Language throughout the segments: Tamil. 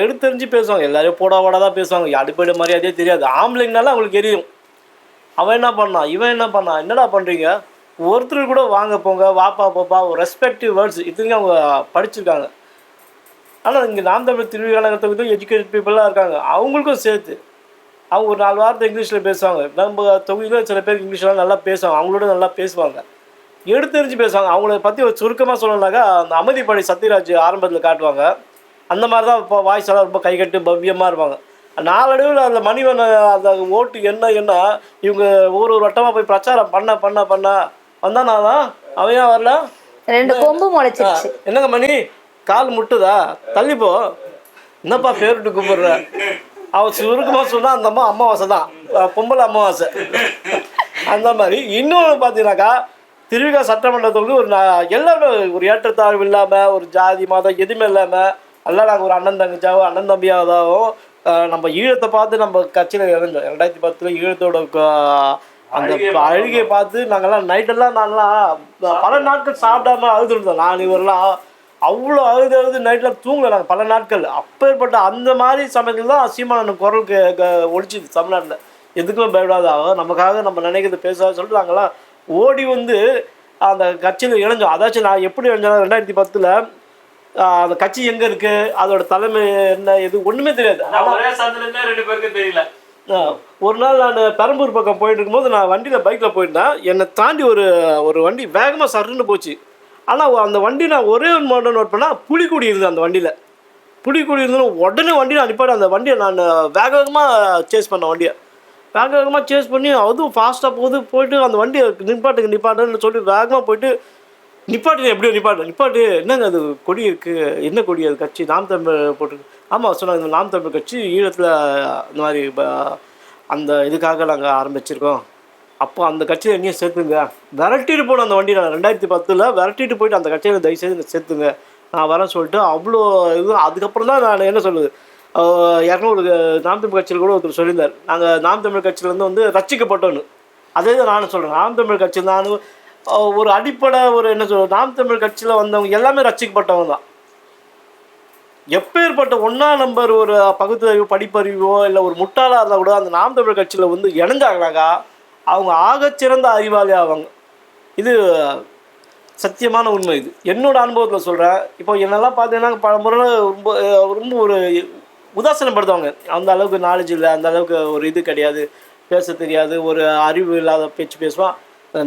எடுத்தெறிஞ்சு பேசுவாங்க, எல்லாரையும் போடா வாடா தான் பேசுவாங்க, அடிப்படை மரியாதையே தெரியாது. ஆம்பளைங்கனால அவங்களுக்கு எரியும். அவன் என்ன பண்ணான், இவன் என்ன பண்ணான், என்னடா பண்ணுறீங்க, ஒருத்தர் கூட வாங்க போங்க வாப்பா போப்பா ஒரு ரெஸ்பெக்டிவ் வேர்ட்ஸ் இதுங்க அவங்க படிச்சிருக்காங்க. ஆனால் இங்கே நாம் தமிழ் திருவிழாக்கத்துக்கு எஜுகேட்டட் பீப்புளாக இருக்காங்க, அவங்களுக்கும் சேர்த்து அவங்க ஒரு 4 வார்த்தை இங்கிலீஷில் பேசுவாங்க. நம்ம தொகுதியில் சில பேர் இங்கிலீஷ்லாம் நல்லா பேசுவாங்க, அவங்களோட நல்லா பேசுவாங்க, எடுத்தெறிஞ்சு பேசுவாங்க. அவங்கள பற்றி ஒரு சுருக்கமாக சொல்லணுன்னாக்கா அந்த அமைதிப்படை சத்யராஜ் ஆரம்பத்தில் காட்டுவாங்க, அந்த மாதிரி தான் இப்போ வாய்ஸ் எல்லாம் ரொம்ப கைகட்டு பவ்யமாக இருப்பாங்க. நாளடைவில் அந்த மணிவண்ணன் அந்த ஓட்டு என்ன இவங்க ஒரு வட்டமாக போய் பிரச்சாரம் பண்ண வந்தானா தான் அவன் ஏன் வரல, 2 கொம்பு முளைச்சிருச்சு. என்னங்க மணி கால் முட்டுதா, தள்ளிப்போ, என்னப்பா பேருட்டு கூப்பிடுற, அவன் சுருக்கமாக சொன்னால் அந்த அமாவாசை தான், பொம்பளை அமாவாசை. அந்த மாதிரி இன்னொன்று பார்த்தீங்கன்னாக்கா திருவிழா சட்டமன்றத்துக்கு ஒரு எல்லாருமே ஒரு ஏற்றத்தாழ்வு இல்லாமல் ஒரு ஜாதி மதம் எதுவுமே இல்லாமல் எல்லாம் நாங்கள் ஒரு அண்ணன் தங்கச்சாவோ அண்ணன் தம்பியாவதாகவும் நம்ம ஈழத்தை பார்த்து நம்ம கட்சியில் இறந்தோம். 2010 ஈழத்தோட அந்த அழுகையை பார்த்து நாங்கள்லாம் நைட்டெல்லாம் பல நாட்கள் சாப்பிடாம அழுதுருந்தோம். நான் இவரெல்லாம் அவ்வளோ அழுது நைட்டில் தூங்கலை நாங்கள் பல நாட்கள். அப்பேற்பட்ட அந்த மாதிரி சமயத்தில் தான் சீமானன் குரல் ஒழிச்சுது தமிழ்நாட்டில். எதுக்குமே பயப்படாத, நமக்காக நம்ம நினைக்கிறது பேசாத சொல்லிட்டு நாங்கள்லாம் ஓடி வந்து அந்த கட்சியில் இணைஞ்சோம். அதாச்சும் நான் எப்படி இணைஞ்சேன்னா 2010 அந்த கட்சி எங்கே இருக்குது, அதோட தலைமை என்ன, எது ஒன்றுமே தெரியாது. தெரியல. ஒரு நாள் நான் பெரம்பூர் பக்கம் போயிட்டு இருக்கும்போது நான் வண்டியில் பைக்கில் போயிருந்தேன். என்னை தாண்டி ஒரு வண்டி வேகமாக சருன்னு போச்சு. ஆனால் அந்த வண்டி நான் ஒரே ஒரு மாடல் நோட் பண்ணால் புலிக்குடி இருந்தது. அந்த வண்டியில் புலிக்குடி இருந்ததுன்னு உடனே வண்டியை அனுப்பாடு அந்த வண்டியை நான் வேகமாக சேஸ் பண்ணேன். வண்டியை வேகமாக சேஸ் பண்ணி அதுவும் ஃபாஸ்ட்டாக போயிட்டு அந்த வண்டியை நிப்பாட்டுன்னு சொல்லி வேகமாக போயிட்டு நிப்பாட்டு, எப்படியோ நிப்பாட்டு, என்னங்க அது கொடி இருக்குது, என்ன கொடி அது, கட்சி நாம் தமிழ் போட்டிருக்கு. ஆமாம் சொன்னாங்க, இந்த நாம் தமிழ் கட்சி ஈழத்தில் இந்த மாதிரி அந்த இதுக்காக நாங்கள் ஆரம்பிச்சிருக்கோம், அப்போ அந்த கட்சியில் என்னையும் சேர்த்துங்க, விரட்டிட்டு போனோம் அந்த வண்டி. நான் 2010 விரட்டிட்டு போயிட்டு அந்த கட்சியில் தயவுசெய்து சேர்த்துங்க நான் வரேன் சொல்லிட்டு அவ்வளோ இது. அதுக்கப்புறம் தான் நான் என்ன சொல்லுது, யாருன்னா ஒரு நாம் தமிழ் கட்சியில் கூட ஒருத்தர் சொல்லியிருந்தார், நாங்கள் நாம் தமிழ் கட்சியிலேருந்து வந்து ரசிக்கப்பட்டோன்னு. அதே தான் நானும் சொல்கிறேன், நாம் தமிழ் கட்சியில் நான் ஒரு அடிப்படை ஒரு என்ன சொல்கிறது, நாம் தமிழ் கட்சியில் வந்தவங்க எல்லாமே ரசிக்கப்பட்டவங்க தான். எப்பேற்பட்ட 1ஆம் நம்பர் ஒரு பகுத்தறிவு படிப்பறிவோ இல்லை ஒரு முட்டாளாக இருந்தால் கூட அந்த நாம் தமிழ் கட்சியில் வந்து இணைஞ்சாங்கனாக்கா அவங்க ஆகச்சிறந்த அறிவாளி ஆவாங்க. இது சத்தியமான உண்மை. இது என்னோட அனுபவத்தில் சொல்கிறேன். இப்போ என்னெல்லாம் பார்த்தீங்கன்னா பல முறை ரொம்ப ஒரு உதாசனப்படுத்துவாங்க, அந்த அளவுக்கு நாலேஜ் இல்லை, அந்த அளவுக்கு ஒரு இது கிடையாது, பேச தெரியாது, ஒரு அறிவு இல்லாத பேச்சு பேசுவான்.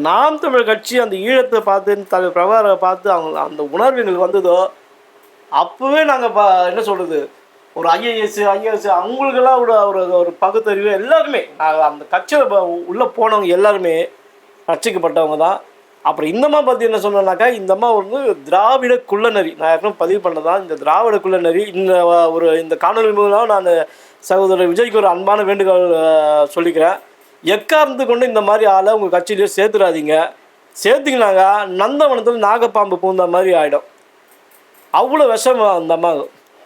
நாம் தமிழ் கட்சி அந்த ஈழத்தை பார்த்து தலைவர் பிரபாகரை பார்த்து அவங்க அந்த உணர்வு எங்களுக்கு வந்ததோ அப்போவே நாங்கள் என்ன சொல்கிறது, ஒரு ஐஏஎஸ் அவங்களுக்கெல்லாம் ஒரு பகுத்தறிவு எல்லாருமே நாங்கள் அந்த கட்சியில் உள்ளே போனவங்க எல்லாருமே ரசிக்கப்பட்டவங்க தான். அப்புறம் இந்தம்மா பற்றி என்ன சொன்னோன்னாக்கா, இந்தம்மா வந்து திராவிட குள்ளநரி, நான் ஏற்கனவே பதிவு பண்ணதான், இந்த திராவிட குள்ளநரி இந்த காணொலி மூலம் நான் சகோதரர் விஜய்க்கு ஒரு அன்பான வேண்டுகோள் சொல்லிக்கிறேன். எக்காரணத்து கொண்டு இந்த மாதிரி ஆளை உங்கள் கட்சியிலேயே சேர்த்துடாதீங்க. சேர்த்திங்கனாங்க நந்தவனத்தில் நாகப்பாம்பு பூந்த மாதிரி ஆகிடும். அவ்வளோ விஷம் அந்த அம்மா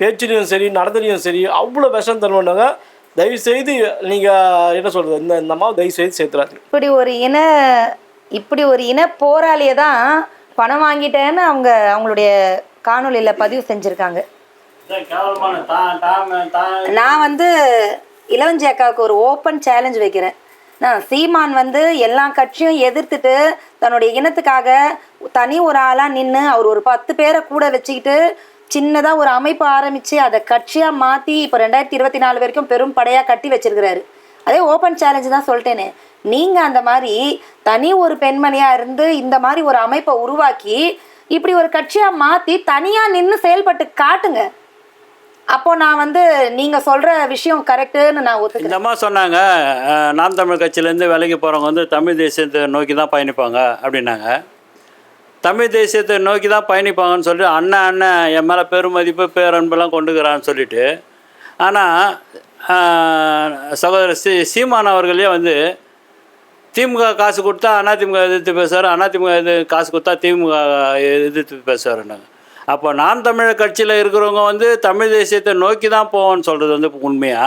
பேச்சுலையும் சரி நடத்துலையும் சரி அவ்வளோ விஷம் தருவாங்க. தயவுசெய்து நீங்கள் என்ன சொல்கிறது, இந்த அம்மாவை தயவுசெய்து சேர்த்துறாதீங்க. இப்படி ஒரு இன போராளியை தான் பணம் வாங்கிட்டேன்னு அவங்களுடைய காணொலியில் பதிவு செஞ்சுருக்காங்க. நான் வந்து இளவஞ்சி அக்காவுக்கு ஒரு ஓப்பன் சேலஞ்ச் வைக்கிறேன். நான் சீமான் வந்து எல்லா கட்சியும் எதிர்த்துட்டு தன்னுடைய இனத்துக்காக தனி ஒரு ஆளாக நின்று அவர் ஒரு 10 பேரை கூட வச்சுக்கிட்டு சின்னதாக ஒரு அமைப்பு ஆரம்பித்து அதை கட்சியாக மாற்றி இப்போ 2024 வரைக்கும் பெரும் படையாக கட்டி வச்சிருக்கிறாரு. அதே ஓப்பன் சேலஞ்சு தான் சொல்லிட்டேனே. நீங்கள் அந்த மாதிரி தனி ஒரு பெண்மணியாக இருந்து இந்த மாதிரி ஒரு அமைப்பை உருவாக்கி இப்படி ஒரு கட்சியாக மாற்றி தனியாக நின்று செயல்பட்டு காட்டுங்க. அப்போ நான் வந்து நீங்கள் சொல்கிற விஷயம் கரெக்டுன்னு நான் ஒத்துக்கிறேன். இந்த அம்மா சொன்னாங்க, நாம் தமிழ் கட்சியிலேருந்து விலைக்கு போகிறவங்க வந்து தமிழ் தேசியத்தை நோக்கி தான் பயணிப்பாங்க அப்படின்னாங்க. தமிழ் தேசியத்தை நோக்கி தான் பயணிப்பாங்கன்னு சொல்லிட்டு அண்ணன் என் மேலே பெருமதிப்பு பேரன்பெல்லாம் கொண்டுக்கிறான்னு சொல்லிட்டு, ஆனால் சகோதரர் சீமான் அவர்களே வந்து திமுக காசு கொடுத்தா அதிமுக எதிர்த்து பேசுவார், அதிமுக காசு கொடுத்தா திமுக எதிர்த்து பேசுவாருன்னாங்க. அப்போ நாம் தமிழர் கட்சியில் இருக்கிறவங்க வந்து தமிழ் தேசியத்தை நோக்கி தான் போவோன்னு சொல்கிறது வந்து உண்மையா,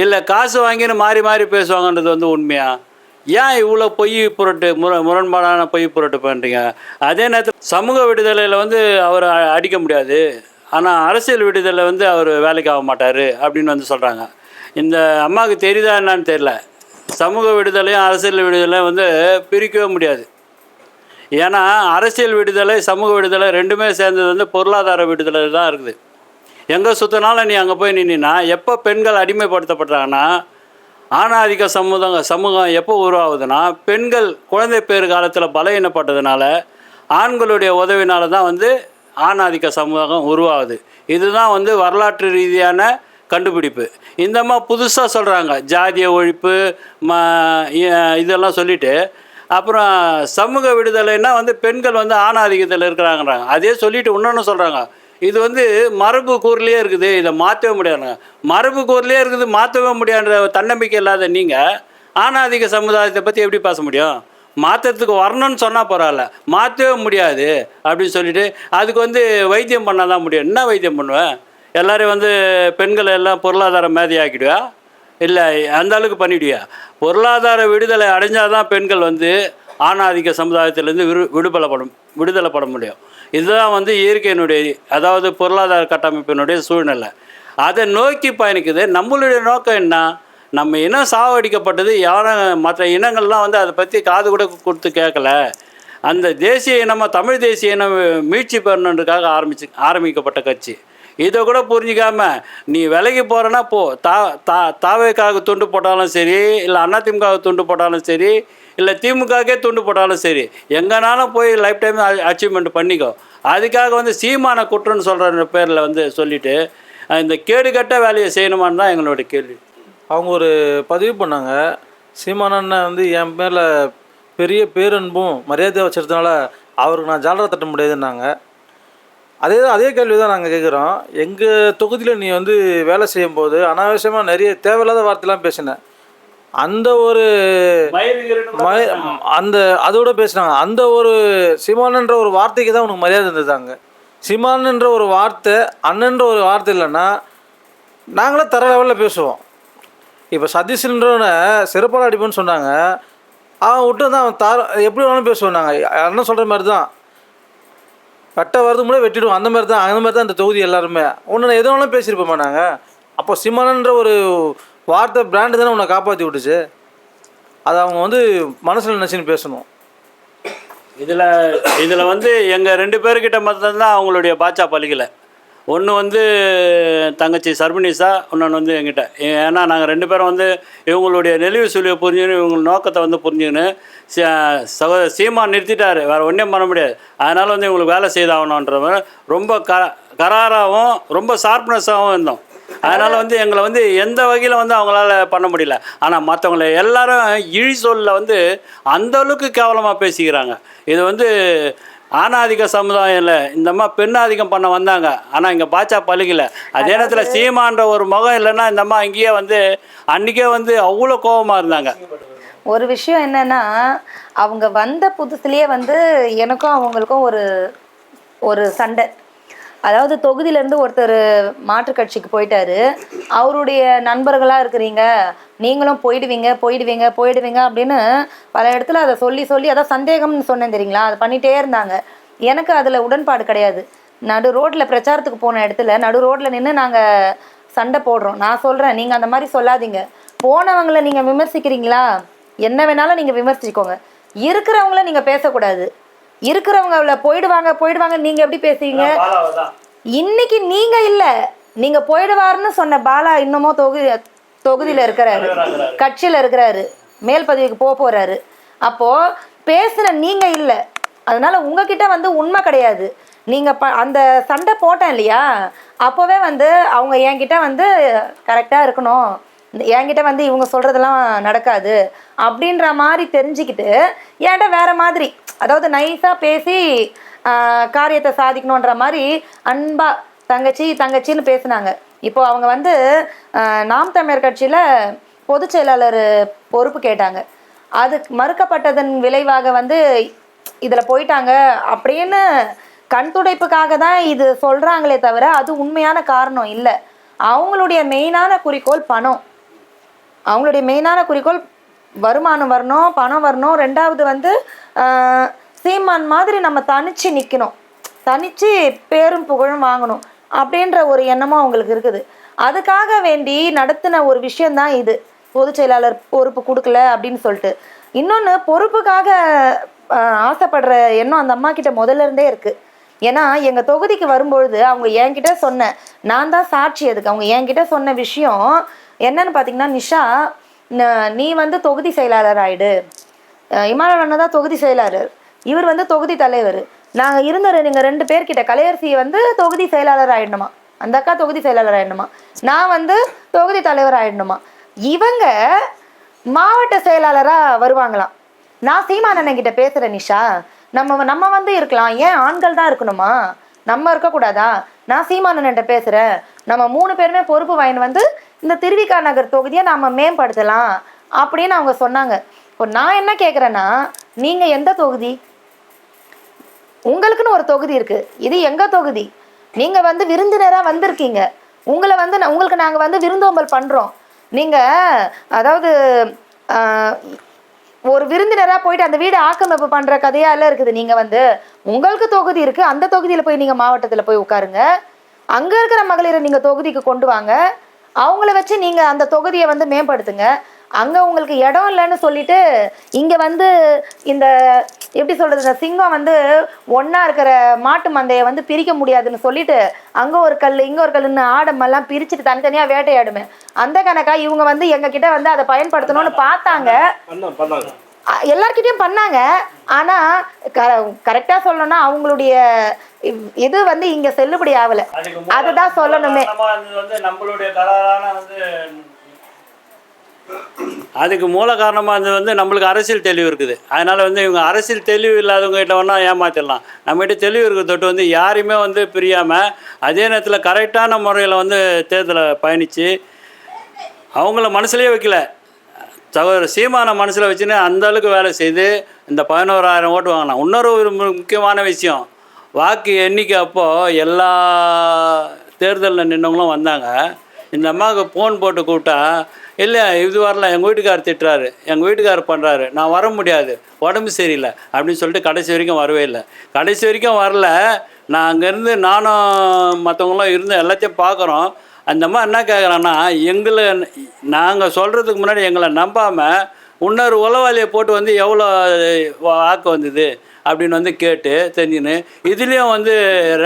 இல்லை காசு வாங்கின்னு மாறி மாறி பேசுவாங்கன்றது வந்து உண்மையா? ஏன் இவ்வளோ பொய் புரட்டு முரண்பாடான பொய் புரட்டு பண்ணுறீங்க? அதே நேரத்தில் சமூக விடுதலையில் வந்து அவரை அடிக்க முடியாது, ஆனால் அரசியல் விடுதலை வந்து அவர் வேலைக்கு ஆக மாட்டார் அப்படின்னு வந்து சொல்கிறாங்க. இந்த அம்மாவுக்கு தெரியுதா என்னன்னு தெரியல. சமூக விடுதலையும் அரசியல் விடுதலையும் வந்து பிரிக்கவே முடியாது. ஏன்னா அரசியல் விடுதலை சமூக விடுதலை ரெண்டுமே சேர்ந்தது வந்து பொருளாதார விடுதலை தான் இருக்குது. எங்கே சுற்றினாலும் நீ அங்கே போய் நின்னா, எப்போ பெண்கள் அடிமைப்படுத்தப்படுறாங்கன்னா, ஆணாதிக்க சமூகம் எப்போ உருவாகுதுன்னா, பெண்கள் குழந்தை பேறு காலத்தில் பலவீனப்பட்டதுனால ஆண்களுடைய உதவினால தான் வந்து ஆணாதிக்க சமூகம் உருவாகுது. இதுதான் வந்து வரலாற்று ரீதியான கண்டுபிடிப்பு. இந்தம்மா புதுசாக சொல்கிறாங்க ஜாதிய ஒழிப்பு இதெல்லாம் சொல்லிவிட்டு, அப்புறம் சமூக விடுதலைன்னா வந்து பெண்கள் வந்து ஆணாதிக்கத்தில் இருக்கிறாங்கிறாங்க. அதே சொல்லிவிட்டு இன்னொன்று சொல்கிறாங்க, இது வந்து மரபு கூறுலேயே இருக்குது, இதை மாற்றவே முடியாதுங்க. மரபு கூறுலேயே இருக்குது, மாற்றவே முடியாதுன்ற தன்னம்பிக்கை இல்லாத நீங்கள் ஆணாதிக்க சமுதாயத்தை பற்றி எப்படி பேச முடியும்? மாற்றத்துக்கு வரணும்னு சொன்னால் பரவாயில்ல, மாற்றவே முடியாது அப்படின்னு சொல்லிட்டு அதுக்கு வந்து வைத்தியம் பண்ணால் தான் முடியும். என்ன வைத்தியம் பண்ணுவேன்? எல்லோரும் வந்து பெண்களை எல்லாம் பொருளாதார மேதையாக்கிடுவா? இல்லை அந்த அளவுக்கு பண்ணிவிடுவியா? பொருளாதார விடுதலை அடைஞ்சால் தான் பெண்கள் வந்து ஆணாதிக்க சமுதாயத்திலேருந்து விடுதலை பட முடியும். இதுதான் வந்து இயற்கையினுடைய, அதாவது பொருளாதார கட்டமைப்பினுடைய சூழ்நிலை. அதை நோக்கி பயணிக்குது. நம்மளுடைய நோக்கம் என்ன? நம்ம இனம் சாவடிக்கப்பட்டது. யாரும் மற்ற இனங்கள்லாம் வந்து அதை பற்றி காது கூட கொடுத்து கேட்கல. அந்த தேசிய இனமாக தமிழ் தேசிய இனம் மீட்சி பெறணுன்றதுக்காக ஆரம்பிக்கப்பட்ட கட்சி. இதை கூட புரிஞ்சிக்காமல் நீ விலைக்கு போகிறேன்னா போ. தாவேக்காக துண்டு போட்டாலும் சரி, இல்லை அதிமுகவுக்கு துண்டு போட்டாலும் சரி, இல்லை திமுகவுக்கே துண்டு போட்டாலும் சரி, எங்கேனாலும் போய் லைஃப் டைம் அச்சீவ்மெண்ட் பண்ணிக்கோ. அதுக்காக வந்து சீமான குற்றம்னு சொல்கிற பேரில் வந்து சொல்லிவிட்டு இந்த கேடுகட்ட வேலையை செய்யணுமான்னு தான் எங்களோட கேள்வி. அவங்க ஒரு பதிவு பண்ணாங்க, சீமானண்ண வந்து என் மேலே பெரிய பேரன்பும் மரியாதை வச்சுருந்தனால அவருக்கு நான் ஜாலரா தட்ட முடியாதுன்னாங்க. அதே கேள்வி தான் நாங்கள் கேட்குறோம். எங்கள் தொகுதியில் நீ வந்து வேலை செய்யும்போது அனாவசியமாக நிறைய தேவையில்லாத வார்த்தைலாம் பேசினேன். அந்த ஒரு அதோட பேசினாங்க. அந்த ஒரு சீமானன்ற ஒரு வார்த்தைக்கு தான் உனக்கு மரியாதை இருந்ததாங்க. சீமானன்ற ஒரு வார்த்தை, அண்ணன்ற ஒரு வார்த்தை இல்லைன்னா நாங்களே தர லெவலில் பேசுவோம். இப்போ சதீஷ்ன்றவனை சிறப்பாக அடிப்போன்னு சொன்னாங்க. அவன் விட்டு தான் அவன் எப்படி வேணாலும் பேசுவோம். நாங்கள் அண்ணன் சொல்கிற மாதிரி தான், வெட்ட வரது முன்னே வெட்டிடுவோம். அந்த மாதிரி தான் இந்த தொகுதி எல்லாருமே. ஒன்று எது வேணாலும் பேசியிருப்போமா நாங்கள். அப்போ சீமானன்ற ஒரு வார்த்தை பிராண்டு தானே உன்னை காப்பாற்றி விட்டுச்சு. அதை அவங்க வந்து மனசில் நினச்சின்னு பேசணும். இதில் வந்து எங்கள் 2 பேர்கிட்ட மட்டும்தான் அவங்களுடைய பாட்சா பலிக்கலை. ஒன்று வந்து தங்கச்சி சர்வனிஷா, இன்னொன்று வந்து எங்கிட்ட. ஏன்னா நாங்கள் 2 பேரும் வந்து இவங்களுடைய நெளிவு சுழிவை புரிஞ்சுக்கணும், இவங்க நோக்கத்தை வந்து புரிஞ்சுக்கணும். சீமான் நிறுத்திட்டார், வேறு ஒன்றும் பண்ண முடியாது. அதனால் வந்து இவங்களுக்கு வேலை செய்தாகணுன்றவங்க ரொம்ப கராராகவும் ரொம்ப ஷார்ப்னஸாகவும் இருந்தோம். அதனால் வந்து எங்களை வந்து எந்த வகையில் வந்து அவங்களால பண்ண முடியல. ஆனால் மற்றவங்கள எல்லாரும் இழி சொல்லில் வந்து அந்தளவுக்கு கேவலமாக பேசிக்கிறாங்க. இது வந்து ஆணாதிக்க சமுதாயம் இல்லை, இந்தம்மா பெண்ணாதிக்கம் பண்ண வந்தாங்க. ஆனால் இங்கே பாட்சா பழிக்கல. அதே நேரத்தில் சீமான்ற ஒரு முகம் இல்லைன்னா இந்தம்மா இங்கேயே வந்து அன்றைக்கே வந்து அவ்வளோ கோபமாக இருந்தாங்க. ஒரு விஷயம் என்னன்னா, அவங்க வந்த புதுசுலேயே வந்து எனக்கும் அவங்களுக்கும் ஒரு சண்டை. அதாவது தொகுதியிலேருந்து ஒருத்தர் மாற்றுக் கட்சிக்கு போயிட்டாரு. அவருடைய நண்பர்களாக இருக்கிறீங்க, நீங்களும் போயிடுவீங்க அப்படின்னு பல இடத்துல அதை சொல்லி அதான் சந்தேகம்னு சொன்னேன் தெரியுங்களா, அதை பண்ணிகிட்டே இருந்தாங்க. எனக்கு அதில் உடன்பாடு கிடையாது. நடு ரோட்டில் பிரச்சாரத்துக்கு போன இடத்துல நடு ரோட்டில் நின்று நாங்கள் சண்டை போடுறோம். நான் சொல்கிறேன், நீங்கள் அந்த மாதிரி சொல்லாதீங்க. போனவங்களை நீங்கள் விமர்சிக்கிறீங்களா, என்ன வேணாலும் நீங்கள் விமர்சிக்கோங்க. இருக்கிறவங்கள நீங்கள் பேசக்கூடாது. இருக்கிறவங்கள போயிடுவாங்க நீங்கள் எப்படி பேசுவீங்க? இன்னைக்கு நீங்கள் இல்லை, நீங்கள் போயிடுவாருன்னு சொன்ன பாலா இன்னமும் தொகுதியில் இருக்கிறாரு, கட்சியில் இருக்கிறாரு, மேல் பதவிக்கு போகிறாரு. அப்போது பேசுகிற நீங்கள் இல்லை. அதனால் உங்ககிட்ட வந்து உண்மை கிடையாது. நீங்கள் அந்த சண்டை போட்டேன் இல்லையா, அப்போவே வந்து அவங்க என்கிட்ட வந்து கரெக்டாக இருக்கணும், என்கிட்ட வந்து இவங்க சொல்கிறதெல்லாம் நடக்காது அப்படின்ற மாதிரி தெரிஞ்சுக்கிட்டு என்கிட்ட வேறு மாதிரி, அதாவது நைஸாக பேசி காரியத்தை சாதிக்கணுன்ற மாதிரி அன்பா தங்கச்சின்னு பேசுனாங்க. இப்போ அவங்க வந்து நாம் தமிழர் கட்சியில் பொதுச் செயலாளர் பொறுப்பு கேட்டாங்க. அது மறுக்கப்பட்டதன் விளைவாக வந்து இதில் போயிட்டாங்க அப்படின்னு கண் துடைப்புக்காக தான் இது சொல்கிறாங்களே தவிர அது உண்மையான காரணம் இல்லை. அவங்களுடைய மெயினான குறிக்கோள் பணம். அவங்களுடைய மெயினான குறிக்கோள் வருமானம் வரணும், பணம் வரணும். ரெண்டாவது வந்து சீமான் மாதிரி நம்ம தனித்து நிற்கணும், தனித்து பேரும் புகழும் வாங்கணும். அப்படின்ற ஒரு எண்ணமும் அவங்களுக்கு இருக்குது. அதுக்காக வேண்டி நடத்தின ஒரு விஷயந்தான் இது, பொதுச் செயலாளர் பொறுப்பு கொடுக்கல அப்படின்னு சொல்லிட்டு. இன்னொன்று, பொறுப்புக்காக ஆசைப்படுற எண்ணம் அந்த அம்மா கிட்ட முதல்ல இருந்தே இருக்குது. ஏன்னா எங்கள் தொகுதிக்கு வரும்பொழுது அவங்க என்கிட்ட சொன்ன, நான் தான் சாட்சி அதுக்கு, அவங்க என்கிட்ட சொன்ன விஷயம் என்னன்னு பார்த்தீங்கன்னா, நிஷா நீ வந்து தொகுதி செயலாளர் ஆயிடு, இமானுவேல் அண்ணா தான் தொகுதி செயலாளர், இவர் வந்து தொகுதி தலைவர், நாங்கள் இருந்த நீங்கள் 2 பேர்கிட்ட கலையரசி வந்து தொகுதி செயலாளர் ஆயிடணுமா, அந்த அக்கா தொகுதி செயலாளர் ஆயிடணுமா, நான் வந்து தொகுதி தலைவர் ஆயிடணுமா, இவங்க மாவட்ட செயலாளராக வருவாங்களாம். நான் சீமான் அண்ணன் கிட்ட பேசுகிறேன், நிஷா நம்ம வந்து இருக்கலாம், ஏன் ஆண்கள் தான் இருக்கணுமா, நம்ம இருக்கக்கூடாதா, நான் சீமான் அண்ணன்கிட்ட பேசுகிறேன், நம்ம 3 பேருமே பொறுப்பு வாங்கி வந்து இந்த திருவிக நகர் தொகுதியை நாம் மேம்படுத்தலாம் அப்படின்னு அவங்க சொன்னாங்க. இப்போ நான் என்ன கேட்குறேன்னா, நீங்கள் எந்த தொகுதி, உங்களுக்குன்னு ஒரு தொகுதி இருக்குது, இது எங்கள் தொகுதி, நீங்கள் வந்து விருந்தினராக வந்திருக்கீங்க, உங்களை வந்து உங்களுக்கு நாங்கள் வந்து விருந்தோம்பல் பண்ணுறோம். நீங்கள் அதாவது ஒரு விருந்தினராக போயிட்டு அந்த வீடு ஆக்கிரமிப்பு பண்ணுற கதையால இருக்குது. நீங்கள் வந்து உங்களுக்கு தொகுதி இருக்குது, அந்த தொகுதியில் போய் நீங்கள் மாவட்டத்தில் போய் உட்காருங்க, அங்கே இருக்கிற மகளிரை நீங்கள் தொகுதிக்கு கொண்டு வாங்க, அவங்கள வச்சு நீங்கள் அந்த தொகுதியை வந்து மேம்படுத்துங்க. அங்கே உங்களுக்கு இடம் இல்லைன்னு சொல்லிட்டு இங்கே வந்து இந்த எப்படி சொல்கிறது, இந்த சிங்கம் வந்து ஒன்றா இருக்கிற மாட்டு மந்தையை வந்து பிரிக்க முடியாதுன்னு சொல்லிட்டு அங்கே ஒரு கல் இங்கே ஒரு கல்லுன்னு ஆடமெல்லாம் பிரிச்சுட்டு தனித்தனியாக வேட்டையாடுமே, அந்த கணக்காக இவங்க வந்து எங்ககிட்ட வந்து அதை பயன்படுத்தணும்னு பார்த்தாங்க, எல்லார்கிட்டையும் பண்ணாங்க. ஆனால் கரெக்டாக சொல்லணும்னா அவங்களுடைய இது வந்து இங்கே செல்லுபடி ஆகலை, அதுதான் சொல்லணுமே. நம்மளுடைய கலாரான வந்து அதுக்கு மூல காரணமாக இருந்தது வந்து நம்மளுக்கு அரசியல் தெளிவு இருக்குது. அதனால் வந்து இவங்க அரசியல் தெளிவு இல்லாதவங்க கிட்ட வேணால் ஏமாற்றிடலாம். நம்மகிட்ட தெளிவு இருக்கிற தொட்டு வந்து யாரையுமே வந்து பிரியாமல் அதே நேரத்தில் கரெக்டான முறையில் வந்து தேர்தலை பயணித்து அவங்கள மனசுலேயே வைக்கல, சகோதரர் சீமான மனசில் வச்சுன்னு அந்தளவுக்கு வேலை செய்து இந்த 11,000 ஓட்டு வாங்கினான். இன்னொரு ஒரு முக்கியமான விஷயம், வாக்கு எண்ணிக்கை அப்போது எல்லா தேர்தலில் நின்றவங்களும் வந்தாங்க. இந்த அம்மாவுக்கு ஃபோன் போட்டு கூப்பிட்டா, இல்லை இது வரல, எங்கள் வீட்டுக்காரர் திட்டுறாரு, எங்கள் வீட்டுக்காரர் பண்ணுறாரு, நான் வர முடியாது, உடம்பு சரியில்லை அப்படின்னு சொல்லிட்டு கடைசி வரைக்கும் வரவே இல்லை. கடைசி வரைக்கும் வரல. நான் அங்கேருந்து நானும் மற்றவங்களாம் இருந்து எல்லாத்தையும் பார்க்குறோம். அந்த அம்மா என்ன கேட்குறான்னா, எங்களை நாங்கள் சொல்கிறதுக்கு முன்னாடி எங்களை நம்பாமல் இன்னொரு உளவாளியை போட்டு வந்து எவ்வளோ வாக்கு வந்தது அப்படின்னு வந்து கேட்டு தெரிஞ்சுன்னு இதுலேயும் வந்து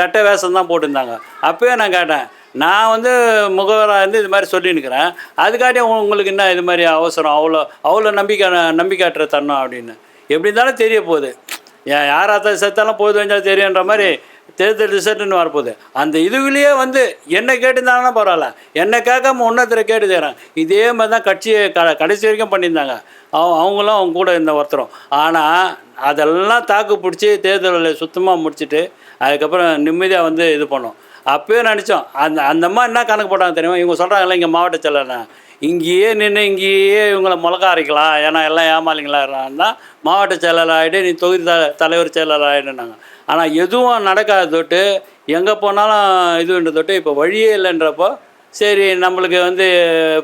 ரெட்டை வேஷம் தான் போட்டிருந்தாங்க. அப்போயே நான் கேட்டேன், நான் வந்து முகவராக இருந்து இது மாதிரி சொல்லின்னுக்கிறேன், அதுக்காட்டியும் உங்களுக்கு என்ன இது மாதிரி அவசரம், அவ்வளோ நம்பிக்கையற்ற தரணும் அப்படின்னு. எப்படி இருந்தாலும் தெரிய போகுது, யாராத்த செத்தாலும் போது வந்தாலும் தெரியுன்ற மாதிரி தேர்தல் ரிசல்ட்டுன்னு வரப்போகுது. அந்த இதுவிலேயே வந்து என்னை கேட்டுருந்தாங்கன்னா பரவாயில்ல, என்னை கேட்காம இன்னொருத்தரை கேட்டு தரேன். இதே மாதிரி தான் கட்சியை கடைசி வரைக்கும் பண்ணியிருந்தாங்க. அவங்களும் அவங்க கூட இருந்த ஒருத்தரும். ஆனால் அதெல்லாம் தாக்கு பிடிச்சி தேர்தலில் சுத்தமாக முடிச்சுட்டு அதுக்கப்புறம் நிம்மதியாக வந்து இது பண்ணோம். அப்போயே நினச்சோம், அந்த அம்மா என்ன கணக்கு போட்டாங்க தெரியுமா, இவங்க சொல்கிறாங்களே இங்கே மாவட்ட செயலாளர் இங்கேயே நின்று இங்கேயே இவங்களை முழக்க அரைக்கலாம், ஏன்னா எல்லாம் ஏமாளிங்களாக மாவட்ட செயலாளர் ஆகிட்டு நீ தொகுதி தலைவர் செயலாளர் ஆகிடுனாங்க. ஆனால் எதுவும் நடக்காத தொட்டு எங்கே போனாலும் இதுன்ற தொட்டு இப்போ வழியே இல்லைன்றப்போ சரி நம்மளுக்கு வந்து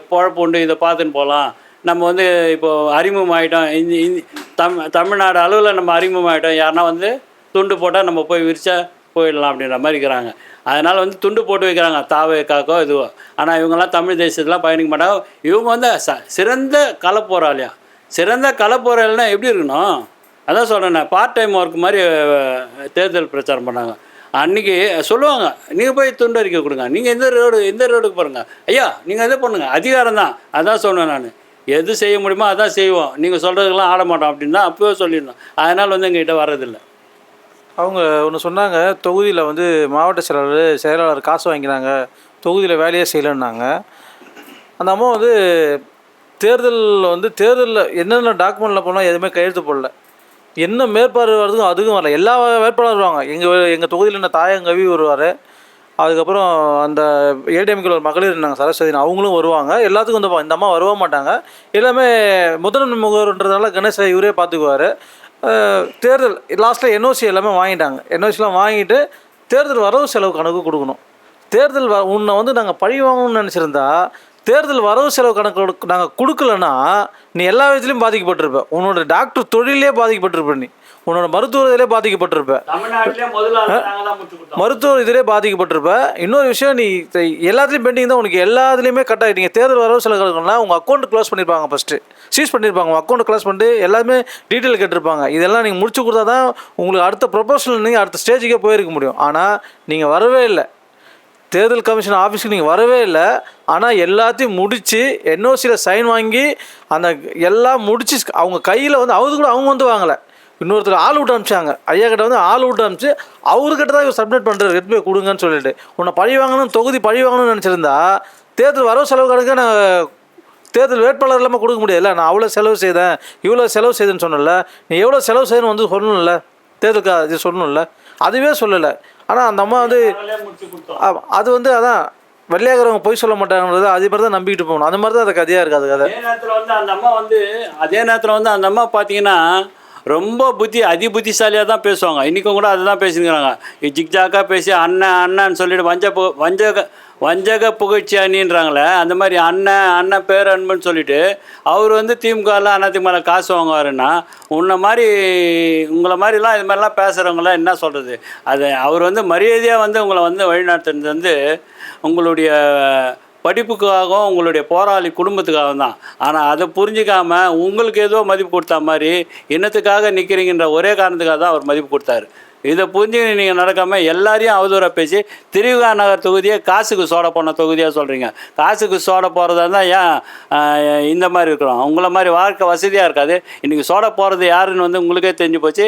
பொழப்பு உண்டு, இதை பார்த்துன்னு போகலாம், நம்ம வந்து இப்போது அறிமுகம் ஆகிட்டோம், தமிழ்நாடு அளவில் நம்ம அறிமுகம் ஆகிட்டோம், யாருன்னா வந்து துண்டு போட்டால் நம்ம போய் விரிச்சா போயிடலாம் அப்படின்ற மாதிரி இருக்கிறாங்க. அதனால் வந்து துண்டு போட்டு வைக்கிறாங்க, தாவேக்காக்கோ இதுவோ. ஆனால் இவங்கெல்லாம் தமிழ் தேசத்துலாம் பயணிக்க மாட்டாங்க. இவங்க வந்து சிறந்த களப்போராளியா, சிறந்த களப்போராளினா எப்படி இருக்கணும், அதான் சொல்கிறேன், பார்ட் டைம் ஒர்க் மாதிரி தேர்தல் பிரச்சாரம் பண்ணாங்க. அன்றைக்கி சொல்லுவாங்க, நீங்கள் போய் துண்டு அறிக்கை கொடுங்க, நீங்கள் எந்த ரோடுக்கு பாருங்கள், ஐயா நீங்கள் எது பண்ணுங்கள், அதிகாரம் தான், அதான் சொன்னேன் நான், எது செய்ய முடியுமோ அதான் செய்வோம், நீங்கள் சொல்கிறதுக்கெல்லாம் ஆட மாட்டோம் அப்படின்னு தான் அப்போவே சொல்லியிருந்தோம். அதனால் வந்து எங்கள்கிட்ட வர்றதில்லை. அவங்க ஒன்று சொன்னாங்க, தொகுதியில் வந்து மாவட்ட செயலாளர் காசு வாங்கினாங்க, தொகுதியில் வேலையே செய்யலைன்னாங்க. அந்த அம்மா வந்து தேர்தலில் என்னென்ன டாக்குமெண்ட்டில் போனால் எதுவுமே கையெழுத்து போடல, என்ன மேற்பார்வை வருதுக்கும் அதுக்கும் வரல. எல்லா வேட்பாளரும் வருவாங்க, எங்கள் தொகுதியில் என்ன தாயங்கவி வருவார், அதுக்கப்புறம் அந்த ஏடிஎம்கில் ஒரு மகளிர் இருந்தாங்க சரஸ்வதி, அவங்களும் வருவாங்க. எல்லாத்துக்கும் வந்து இந்த அம்மா வரவே மாட்டாங்க, எல்லாமே முதன்மை முகவர்ன்றதுனால கணேச இவரே பார்த்துக்குவார். தேர்தல் லாஸ்ட்டில் என்ஓசி எல்லாமே வாங்கிட்டாங்க, என்ஓசிலாம் வாங்கிட்டு தேர்தல் வரவு செலவு கணக்கு கொடுக்கணும். தேர்தல் உன்னை வந்து நாங்கள் பழி வாங்கணும்னு நினச்சிருந்தா தேர்தல் வரவு செலவு கணக்கு நாங்கள் கொடுக்கலன்னா நீ எல்லா விதத்துலையும் பாதிக்கப்பட்டிருப்ப, உன்னோட டாக்டர் தொழிலே பாதிக்கப்பட்டிருப்ப, நீ உன்னோட மருத்துவ இதிலே பாதிக்கப்பட்டிருப்ப, தமிழ்நாட்டிலே முதல்ல நாங்கள் தான் முடிச்சு கொடுத்தோம். மருத்துவ இதிலே பாதிக்கப்பட்டிருப்ப. இன்னொரு விஷயம், நீ எல்லாத்துலேயும் பெண்டிங் தான், உனக்கு எல்லாத்துலேயுமே கட் ஆகிட்டு. நீங்கள் தேர்தல் வரவு செலவுனா உங்கள் அக்கௌண்ட் க்ளோஸ் பண்ணியிருப்பாங்க, ஃபஸ்ட்டு சீஸ் பண்ணியிருப்பாங்க, உங்கள் அக்கௌண்ட் க்ளோஸ் பண்ணிட்டு எல்லாமே டீட்டெயில் கேட்டிருப்பாங்க. இதெல்லாம் நீங்கள் முடிச்சு கொடுத்தா தான் உங்களுக்கு அடுத்த ப்ரொபோஷனல் நீங்கள் அடுத்த ஸ்டேஜுக்கே போயிருக்க முடியும். ஆனால் நீங்கள் வரவே இல்லை, தேர்தல் கமிஷன் ஆஃபீஸுக்கு நீங்கள் வரவே இல்லை. ஆனால் எல்லாத்தையும் முடித்து என்ஓசியில் சைன் வாங்கி அந்த எல்லாம் முடித்து அவங்க கையில் வந்து கூட அவங்க வந்து வாங்கலை, இன்னொருத்தர் ஆள் விட்டு அனுப்பிச்சாங்க. ஐயா கிட்ட வந்து ஆள் விட்டு அனுப்பிச்சு அவர்கிட்ட தான் இவர் சப்மிட் பண்ணுறது, எடுத்து போய் கொடுங்கன்னு சொல்லிட்டு. உன்னை பழி வாங்கணும், தொகுதி பழி வாங்கணும்னு நினச்சிருந்தா தேர்தல் வரவு செலவு கணக்கு நான் தேர்தல் வேட்பாளர் இல்லாமல் கொடுக்க முடியாதுல்ல. நான் அவ்வளோ செலவு செய்தேன், இவ்வளோ செலவு செய்தேன்னு சொன்னல, நீ எவ்வளோ செலவு செய்யணும் வந்து சொல்லணும்ல, தேர்தலுக்கு அது சொல்லணும்ல, அதுவே சொல்லலை. ஆனால் அந்த அம்மா வந்து அது வந்து அதான் வெள்ளையாகிறவங்க போய் சொல்ல மாட்டாங்கன்றது அதே மாதிரி தான் நம்பிக்கிட்டு போகணும். அந்த மாதிரி தான் அது கதையாக இருக்குது. அது கதை அதே நேரத்தில் வந்து அந்த அம்மா பார்த்தீங்கன்னா ரொம்ப புத்திசாலியாக தான் பேசுவாங்க. இன்றைக்கும் கூட அதுதான் பேசிக்கிறாங்க. ஜிக்ஜாக்காக பேசி அண்ணன்னு சொல்லிட்டு வஞ்சக புகழ்ச்சி அணின்றாங்களே, அந்த மாதிரி அண்ணன் பேரன்புன்னு சொல்லிட்டு அவர் வந்து திமுகவில் அதிமுகவில் காசு வாங்குவாருன்னா, உங்களை மாதிரிலாம் இது மாதிரிலாம் பேசுகிறவங்களாம் என்ன சொல்கிறது? அது அவர் வந்து மரியாதையாக வந்து உங்களை வந்து வழிநடத்துறது வந்து உங்களுடைய படிப்புக்காகவும் உங்களுடைய போராளி குடும்பத்துக்காகவும் தான். ஆனால் அதை புரிஞ்சிக்காமல் உங்களுக்கு ஏதோ மதிப்பு கொடுத்தா மாதிரி இன்னத்துக்காக நிற்கிறீங்கன்ற ஒரே காரணத்துக்காக தான் அவர் மதிப்பு கொடுத்தாரு. இதை புரிஞ்சு நீங்கள் நடக்காமல் எல்லாரையும் அவதூறாக பேசி திருவிழா நகர் தொகுதியை காசுக்கு சோட போன தொகுதியாக சொல்கிறீங்க. காசுக்கு சோட போகிறதா இருந்தால் ஏன் இந்த மாதிரி இருக்கிறோம்? உங்களை மாதிரி வாழ்க்கை வசதியாக இருக்காது. இன்றைக்கி சோட போகிறது யாருன்னு வந்து உங்களுக்கே தெரிஞ்சு போச்சு.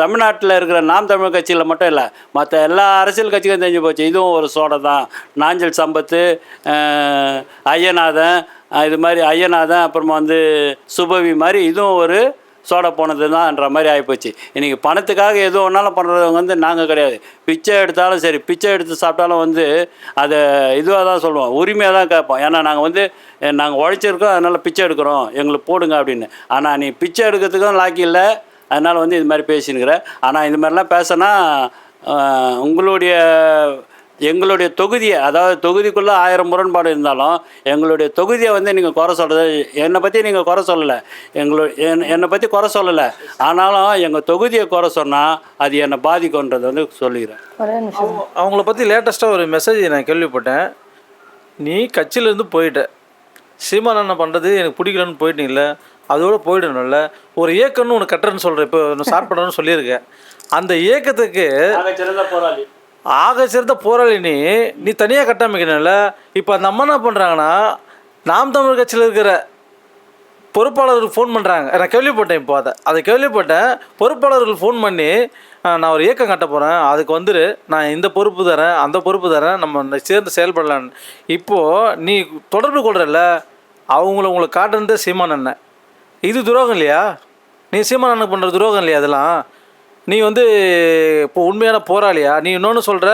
தமிழ்நாட்டில் இருக்கிற நாம் தமிழ் கட்சியில் மட்டும் இல்லை, மற்ற எல்லா அரசியல் கட்சிக்கும் தெரிஞ்சு போச்சு. இதுவும் ஒரு சோடை தான். நாஞ்சல் சம்பத்து, ஐயநாதன், இது மாதிரி ஐயநாதன், அப்புறமா வந்து சுபவி மாதிரி இதுவும் ஒரு சோடை போனது தான்ன்ற மாதிரி ஆகிப்போச்சு. இன்றைக்கி பணத்துக்காக எது ஒன்றாலும் பண்ணுறவங்க வந்து நாங்கள் கிடையாது. பிச்சை எடுத்தாலும் சரி, பிச்சை எடுத்து சாப்பிட்டாலும் வந்து அதை இதுவாக தான் சொல்லுவோம், உரிமையாக தான் கேட்போம். ஏன்னா நாங்கள் உழைச்சிருக்கோம், அதனால் பிச்சை எடுக்கிறோம், எங்களுக்கு போடுங்க அப்படின்னு. ஆனால் நீ பிச்சை எடுக்கிறதுக்கும் லாக்கி இல்லை, அதனால் வந்து இது மாதிரி பேசினுக்கிற. ஆனால் இது மாதிரிலாம் பேசினா எங்களுடைய தொகுதியை, அதாவது தொகுதிக்குள்ளே 1000 முரண்பாடு இருந்தாலும் எங்களுடைய தொகுதியை வந்து நீங்கள் குறை சொல்கிறது, என்னை பற்றி நீங்கள் குறை சொல்லலை, என்னை பற்றி குறை சொல்லலை, ஆனாலும் எங்கள் தொகுதியை குறை சொன்னால் அது என்னை பாதிக்கும்ன்றதை வந்து சொல்லிக்கிறேன். அவங்கள பற்றி லேட்டஸ்ட்டாக ஒரு மெசேஜ் நான் கேள்விப்பட்டேன். நீ கட்சியிலேருந்து போயிட்ட, சீமான் என்ன பண்ணுறது எனக்கு பிடிக்கலன்னு போயிட்டீங்கள, அதோடு போயிடணும்ல, ஒரு இயக்கம்னு ஒன்று கட்டுறேன்னு சொல்கிறேன், இப்போ ஒன்று ஸ்டார்ட் பண்ணுறேன்னு சொல்லியிருக்கேன். அந்த இயக்கத்துக்கு சிறந்த போராளி நீ தனியாக கட்டமைக்கணும்ல. இப்போ அந்த அம்மா என்ன பண்ணுறாங்கன்னா, நாம் தமிழ் கட்சியில் இருக்கிற பொறுப்பாளர்களுக்கு ஃபோன் பண்ணுறாங்க. நான் கேள்விப்பட்டேன், இப்போ அதை கேள்விப்பட்டேன். பொறுப்பாளர்கள் ஃபோன் பண்ணி நான் ஒரு இயக்கம் கட்ட போகிறேன், அதுக்கு வந்துரு, நான் இந்த பொறுப்பு தரேன், அந்த பொறுப்பு தரேன், நம்ம சேர்ந்து செயல்படலான்னு. இப்போது நீ தொடர்பு கொள்கிறல்ல, உங்களை காட்டுறது சீமான் அண்ணன். இது துரோகம் இல்லையா? நீ சீமான் அண்ணன் பண்ணுற துரோகம் இல்லையா? அதெல்லாம் நீ வந்து இப்போ உண்மையான போராளியா? நீ இன்னொன்று சொல்கிற,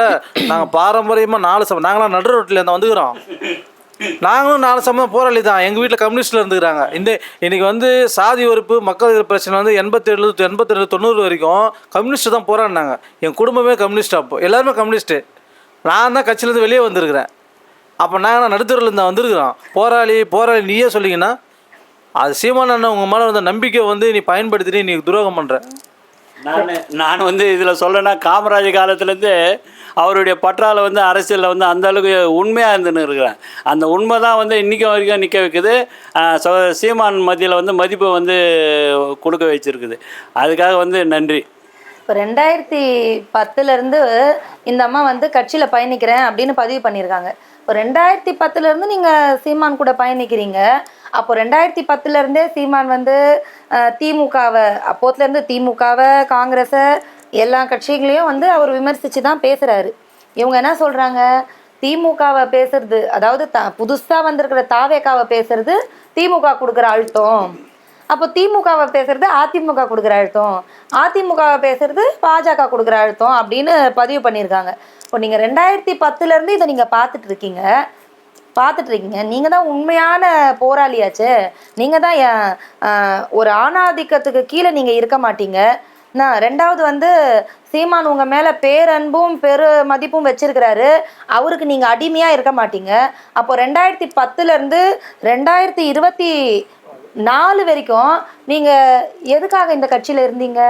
நாங்கள் பாரம்பரியமாக 4 சமம், நாங்களாம் நடு ரோட்டில் இருந்தால் வந்துக்கிறோம், நாங்களும் 4 சமம் போராளி தான். எங்கள் வீட்டில் கம்யூனிஸ்ட்டில் இருந்துக்கிறாங்க. இன்றைக்கி வந்து சாதி வெறுப்பு, மக்கள் பிரச்சனை வந்து 87, 82, 90 வரைக்கும் கம்யூனிஸ்ட்டு தான் போராடினாங்க. என் குடும்பமே கம்யூனிஸ்ட், அப்போ எல்லாருமே கம்யூனிஸ்ட்டு. நான் தான் கட்சியிலேருந்து வெளியே வந்திருக்கிறேன். அப்போ நாங்கள் நடுத்தூரில் இருந்தால் வந்திருக்கிறோம். போராளி நீயே சொல்லிங்கன்னா அது சீமான் அண்ணன் உங்கள் மேலே வந்த நம்பிக்கை வந்து நீ பயன்படுத்திட்டு நீ துரோகம் பண்ணுற. நான் வந்து இதில் சொல்லணும்னா, காமராஜர் காலத்துலேருந்து அவருடைய பற்றால வந்து அரசியலில் வந்து அந்தளவுக்கு உண்மையாக இருந்துன்னு இருக்கிறேன். அந்த உண்மை தான் வந்து இன்றைக்கும் வரைக்கும் நிற்க வைக்குது. சீமான் மத்தியில் வந்து மதிப்பை வந்து கொடுக்க வச்சுருக்குது. அதுக்காக வந்து நன்றி. இப்போ 2010 இந்த அம்மா வந்து கட்சியில் பயணிக்கிறேன் அப்படின்னு பதிவு பண்ணியிருக்காங்க. இப்போ 2010 நீங்கள் சீமான் கூட பயணிக்கிறீங்க. அப்போ 2010 சீமான் வந்து திமுகவை, அப்போத்துலேருந்து திமுகவை, காங்கிரஸை, எல்லா கட்சிகளையும் வந்து அவர் விமர்சித்து தான் பேசுகிறாரு. இவங்க என்ன சொல்கிறாங்க, திமுகவை பேசுறது, அதாவது புதுசாக வந்திருக்கிற தாவேக்காவை பேசுறது திமுக கொடுக்குற அழுத்தம், அப்போ திமுகவை பேசுறது அதிமுக கொடுக்குற அழுத்தம், அதிமுகவை பேசுறது பாஜக கொடுக்குற அழுத்தம் அப்படின்னு பதிவு பண்ணியிருக்காங்க. இப்போ நீங்கள் 2010 இதை நீங்கள் பார்த்துட்டு இருக்கீங்க. நீங்கள் தான் உண்மையான போராளியாச்சு. நீங்கள் தான் ஒரு ஆணாதிக்கத்துக்கு கீழே நீங்கள் இருக்க மாட்டீங்க. ரெண்டாவது வந்து சீமான் உங்கள் மேலே பேரன்பும் பெரு மதிப்பும் வச்சிருக்கிறாரு, அவருக்கு நீங்கள் அடிமையாக இருக்க மாட்டீங்க. அப்போ 2010 2020 4 வரைக்கும் நீங்க எதுக்காக இந்த கட்சியில இருந்தீங்க?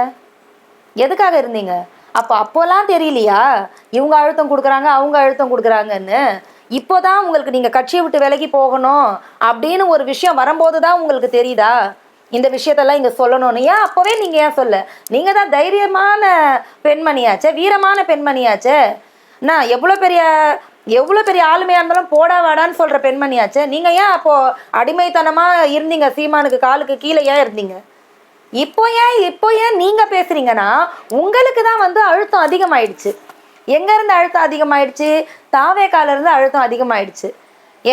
எதுக்காக இருந்தீங்க? அப்போலாம் தெரியலையா இவங்க அழுத்தம் கொடுக்குறாங்க அவங்க அழுத்தம் கொடுக்குறாங்கன்னு? இப்போதான் உங்களுக்கு நீங்க கட்சியை விட்டு விலகி போகணும் அப்படின்னு ஒரு விஷயம் வரும்போது தான் உங்களுக்கு தெரியுதா இந்த விஷயத்தெல்லாம் இங்க சொல்லணும்னு? ஏன் அப்போவே நீங்க ஏன் சொல்ல? நீங்க தான் தைரியமான பெண்மணியாச்சே, வீரமான பெண்மணியாச்சே. நான் எவ்வளோ பெரிய ஆளுமையா இருந்தாலும் போடா வாடான்னு சொல்ற பெண்மணியாச்சே. நீங்க ஏன் அப்போ அடிமைத்தனமா இருந்தீங்க? சீமானுக்கு காலுக்கு கீழே ஏன் இருந்தீங்க? இப்போ ஏன் நீங்க பேசுறீங்கன்னா உங்களுக்கு தான் வந்து அழுத்தம் அதிகமாயிடுச்சு. எங்க இருந்து அழுத்தம் அதிகமாயிடுச்சு? தாவேக்கால இருந்து அழுத்தம் அதிகமாயிடுச்சு.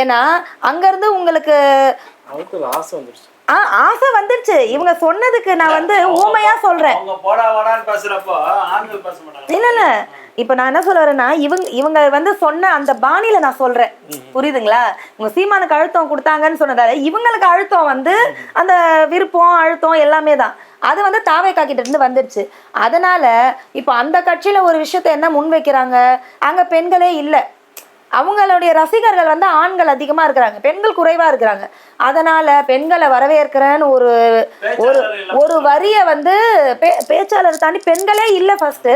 ஏன்னா அங்க இருந்து உங்களுக்கு ஆசை வந்துருச்சு. ஆசை வந்துருச்சு. இவங்க சொன்னதுக்கு நான் வந்து ஊமையா சொல்றேன். அவங்க போடா வாடான்னு பேசுறப்போ ஆண்கள் பேச மாட்டாங்க. இல்ல இப்ப நான் என்ன சொல்ல வரேன்னா இவங்க வந்து சொன்ன அந்த பாணியில நான் சொல்றேன், புரியுதுங்களா? இவங்க சீமானுக்கு அழுத்தம் கொடுத்தாங்கன்னு சொன்னதால இவங்களுக்கு அழுத்தம் வந்து அந்த விருப்பம் அழுத்தம் எல்லாமே தான். அது வந்து தாவேக்கா கிட்ட இருந்து வந்துருச்சு. அதனால இப்ப அந்த கட்சியில ஒரு விஷயத்த என்ன முன் வைக்கிறாங்க, அங்க பெண்களே இல்லை, அவங்களுடைய ரசிகர்கள் வந்து ஆண்கள் அதிகமா இருக்கிறாங்க, பெண்கள் குறைவா இருக்கிறாங்க. அதனால பெண்களை வரவேற்கிறேன்னு ஒரு ஒரு வரிய வந்து பேச்சாளர் தாண்டி பெண்களே இல்லை ஃபர்ஸ்ட்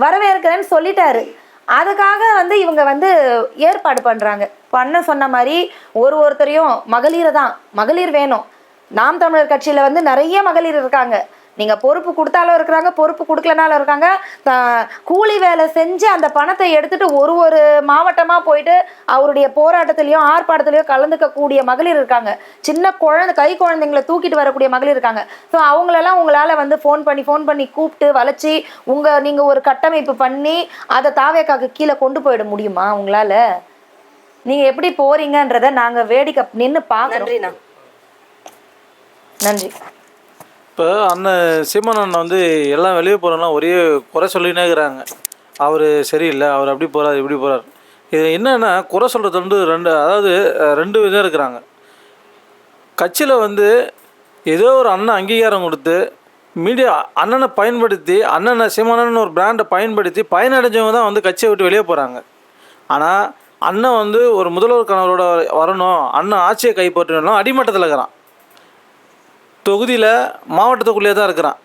வரவேற்கிறேன்னு சொல்லிட்டாரு. அதுக்காக வந்து இவங்க வந்து ஏற்பாடு பண்றாங்க. பண்ண சொன்ன மாதிரி ஒருத்தரையும் மகளிர் வேணும். நாம் தமிழர் கட்சியில வந்து நிறைய மகளிர் இருக்காங்க. நீங்க பொறுப்பு கொடுத்தாலும் இருக்கிறாங்க, பொறுப்பு கொடுக்கலனாலும் இருக்காங்க. கூலி வேலை செஞ்சு அந்த பணத்தை எடுத்துட்டு ஒரு மாவட்டமா போயிட்டு அவருடைய போராட்டத்திலையும் ஆர்ப்பாட்டத்திலையும் கலந்துக்க கூடிய மகளிர் இருக்காங்க. சின்ன கை குழந்தைங்களை தூக்கிட்டு வரக்கூடிய மகளிர் இருக்காங்க. ஸோ அவங்களெல்லாம் உங்களால வந்து ஃபோன் பண்ணி கூப்பிட்டு வளைச்சி நீங்க ஒரு கட்டமைப்பு பண்ணி அதை தாவேக்காக்கு கீழே கொண்டு போயிட முடியுமா உங்களால? நீங்க எப்படி போறீங்கன்றத நாங்க வேடிக்கை நின்று பார்க்குறோம். நன்றி. இப்போ அண்ணன் சீமான் அண்ணன் வந்து எல்லாம் வெளியே போகிறோம்னா ஒரே குறை சொல்லினே இருக்கிறாங்க. அவர் சரியில்லை, அவர் அப்படி போகிறார் இப்படி போகிறார். இது என்னென்னா குறை சொல்கிறது வந்து ரெண்டு விதம் இருக்கிறாங்க. கட்சியில் வந்து ஏதோ ஒரு அண்ணன் அங்கீகாரம் கொடுத்து மீடியா அண்ணனை பயன்படுத்தி சீமானன்னு ஒரு பிராண்டை பயன்படுத்தி பயனடைஞ்சவங்க தான் வந்து கட்சியை விட்டு வெளியே போகிறாங்க. ஆனால் அண்ணன் வந்து ஒரு முதல்வர் கணவரோட வரணும், அண்ணன் ஆட்சியை கைப்பற்றணும், அடிமட்டத்தில் இருக்கிறான். தொகுதியில் மாவட்டத்துக்குள்ளேயே தான் இருக்கிறான்.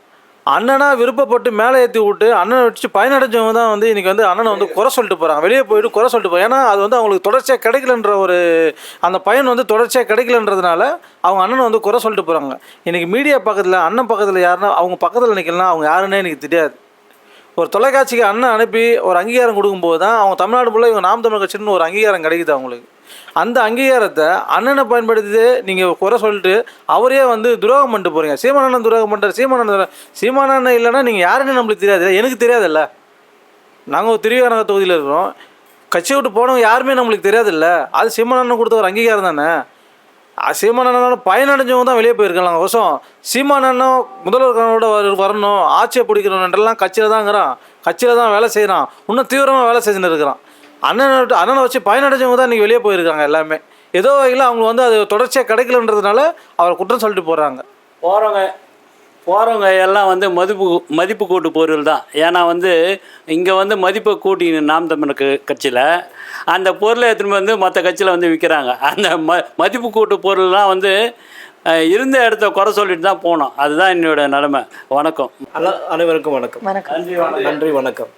அண்ணனா விருப்பப்பட்டு மேலே ஏற்றி விட்டு அண்ணனை வச்சு பயனடைஞ்சவங்க தான் வந்து இன்றைக்கி வந்து அண்ணனை வந்து குறை சொல்லிட்டு போகிறாங்க, வெளியே போயிட்டு குறை சொல்லிட்டு போகிறாங்க. ஏன்னா அது வந்து அவங்களுக்கு தொடர்ச்சியாக கிடைக்கலன்ற அந்த பயன் வந்து தொடர்ச்சியாக கிடைக்கலன்றதுனால அவங்க அண்ணனை வந்து குறை சொல்லிட்டு போகிறாங்க. இன்றைக்கி மீடியா பக்கத்தில் அண்ணன் பக்கத்தில் யாருன்னா அவங்க பக்கத்தில் நிற்கலாம், அவங்க யாருன்னே எனக்கு தெரியாது. ஒரு தொலைக்காட்சிக்கு அண்ணன் அனுப்பி ஒரு அங்கீகாரம் கொடுக்கும்போது தான் அவங்க தமிழ்நாடு ஃபுல்லாக இவங்க நாம் தமிழர் கட்சின்னு ஒரு அங்கீகாரம் கிடைக்குது அவங்களுக்கு. அந்த அங்கீகாரத்தை அண்ணனை பயன்படுத்தி நீங்கள் குறை சொல்லிட்டு அவரே வந்து துரோகம் பண்ணிட்டு போகிறீங்க. சீமானண்ணன் துரோகம் பண்ணுறாரு. சீமானண்ணன் இல்லைன்னா நீங்கள் யாருன்னு நம்மளுக்கு தெரியாது, எனக்கு தெரியாதுல்ல. நாங்கள் ஒரு திருவிழா தொகுதியில் இருக்கிறோம், கட்சியை விட்டு போனவங்க யாருமே நம்மளுக்கு தெரியாதுல்ல. அது சீமானண்ணன் கொடுத்த ஒரு அங்கீகாரம் தானே. சீமானண்ணனோட பயனடைஞ்சவங்க தான் வெளியே போயிருக்கலாம். வருஷம் சீமானண்ணன் முதல்வர்களோட வரணும், ஆட்சியை பிடிக்கணுன்றெல்லாம் கட்சியில் தான்ங்கிறான், கட்சியில் தான் வேலை செய்கிறான், இன்னும் தீவிரமாக வேலை செஞ்சுன்னு இருக்கிறான். அண்ணனை வச்சு பயனடைஞ்சவங்க தான் இன்றைக்கி வெளியே போயிருக்காங்க. எல்லாமே ஏதோ வகையில் அவங்க வந்து அது தொடர்ச்சியாக கிடைக்கலன்றதுனால அவரை குற்றம் சொல்லிட்டு போகிறாங்க. போகிறவங்க எல்லாம் வந்து மதிப்பு கூட்டு பொருள் தான். ஏன்னா வந்து இங்கே வந்து மதிப்பை கூட்டி நாம் தமிழர் கட்சியில் அந்த பொருளை எடுத்துன்னு வந்து மற்ற கட்சியில் வந்து விற்கிறாங்க. அந்த மதிப்பு கூட்டு பொருள்லாம் வந்து இருந்த இடத்த குறை சொல்லிட்டு தான் போனோம். அதுதான் என்னோட நிலைமை. வணக்கம். அனைவருக்கும் வணக்கம். வணக்கம். நன்றி வணக்கம்.